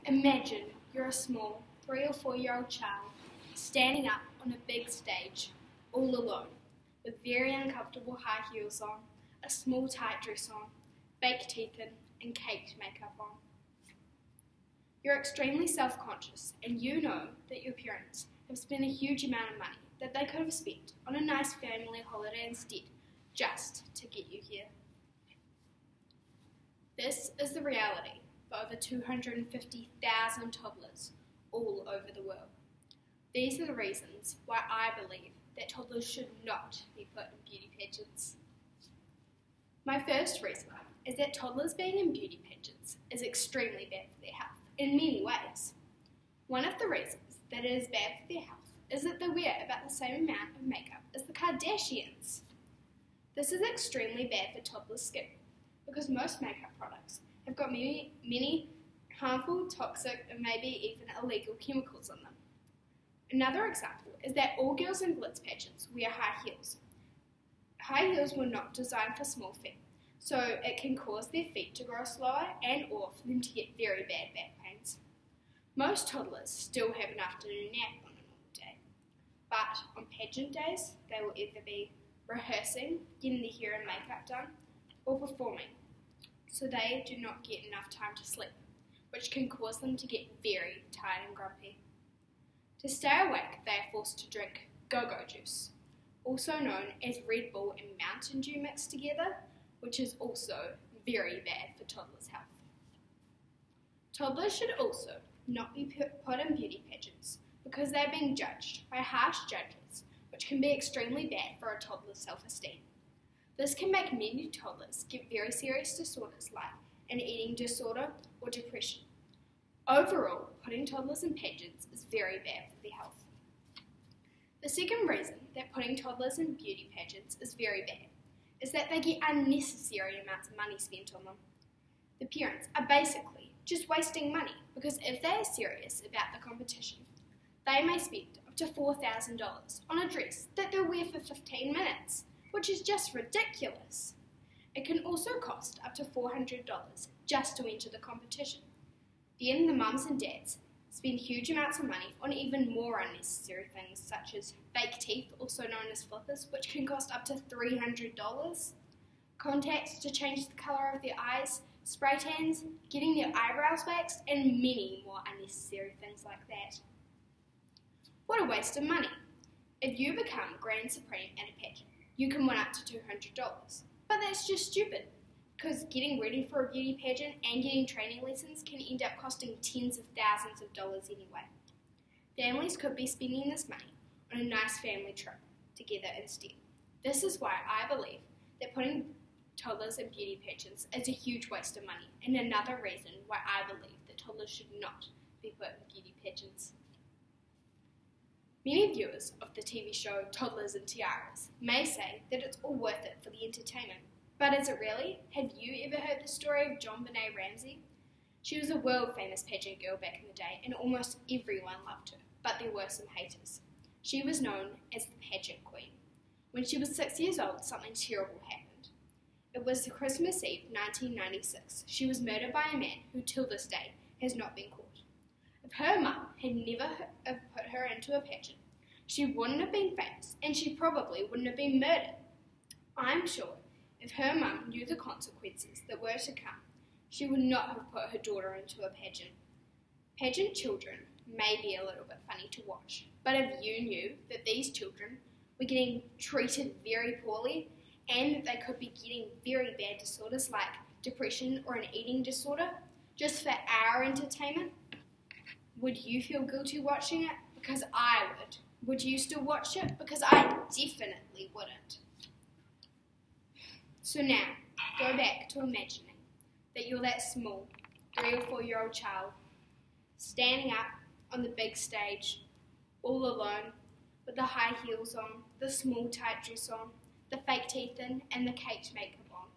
Imagine you're a small 3 or 4-year-old child standing up on a big stage, all alone, with very uncomfortable high heels on, a small tight dress on, fake teeth in, and caked makeup on. You're extremely self-conscious and you know that your parents have spent a huge amount of money that they could have spent on a nice family holiday instead, just to get you here. This is the reality for over 250,000 toddlers all over the world. These are the reasons why I believe that toddlers should not be put in beauty pageants. My first reason is that toddlers being in beauty pageants is extremely bad for their health in many ways. One of the reasons that it is bad for their health is that they wear about the same amount of makeup as the Kardashians. This is extremely bad for toddler skin because most makeup products have got many harmful, toxic, and maybe even illegal chemicals in them. Another example is that all girls in glitz pageants wear high heels. High heels were not designed for small feet, so it can cause their feet to grow slower and or for them to get very bad back pains. Most toddlers still have an afternoon nap on a normal day, but on pageant days they will either be rehearsing, getting their hair and makeup done, or performing, so they do not get enough time to sleep, which can cause them to get very tired and grumpy. To stay awake, they are forced to drink go-go juice, also known as Red Bull and Mountain Dew mixed together, which is also very bad for toddlers' health. Toddlers should also not be put in beauty pageants because they are being judged by harsh judges, which can be extremely bad for a toddler's self-esteem. This can make many toddlers get very serious disorders like an eating disorder or depression. Overall, putting toddlers in pageants is very bad for their health. The second reason that putting toddlers in beauty pageants is very bad is that they get unnecessary amounts of money spent on them. The parents are basically just wasting money because if they are serious about the competition, they may spend up to $4,000 on a dress that they'll wear for 15 minutes, which is just ridiculous. It can also cost up to $400 just to enter the competition. Then the mums and dads spend huge amounts of money on even more unnecessary things such as fake teeth, also known as flippers, which can cost up to $300, contacts to change the colour of their eyes, spray tans, getting their eyebrows waxed, and many more unnecessary things like that. What a waste of money. If you become Grand Supreme at a pageant, you can win up to $200, but that's just stupid. Because getting ready for a beauty pageant and getting training lessons can end up costing tens of thousands of dollars anyway. Families could be spending this money on a nice family trip together instead. This is why I believe that putting toddlers in beauty pageants is a huge waste of money, and another reason why I believe that toddlers should not be put in beauty pageants. Many viewers of the TV show Toddlers and Tiaras may say that it's all worth it for the entertainment. But is it really? Have you ever heard the story of JonBenet Ramsey? She was a world-famous pageant girl back in the day, and almost everyone loved her, but there were some haters. She was known as the pageant queen. When she was 6 years old, something terrible happened. It was Christmas Eve 1996. She was murdered by a man who, till this day, has not been caught. If her mum had never put her into a pageant, she wouldn't have been famous, and she probably wouldn't have been murdered. I'm sure if her mum knew the consequences that were to come, she would not have put her daughter into a pageant. Pageant children may be a little bit funny to watch, but if you knew that these children were getting treated very poorly and that they could be getting very bad disorders like depression or an eating disorder just for our entertainment, would you feel guilty watching it? Because I would. Would you still watch it? Because I definitely wouldn't. So now, go back to imagining that you're that small 3 or 4-year-old child standing up on the big stage, all alone, with the high heels on, the small tight dress on, the fake teeth in, and the caked makeup on.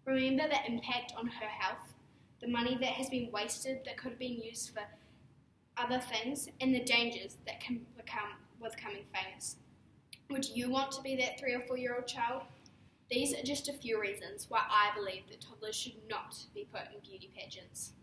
Remember the impact on her health, the money that has been wasted that could have been used for other things, and the dangers that can become with becoming famous. Would you want to be that 3 or 4-year-old child? These are just a few reasons why I believe that toddlers should not be put in beauty pageants.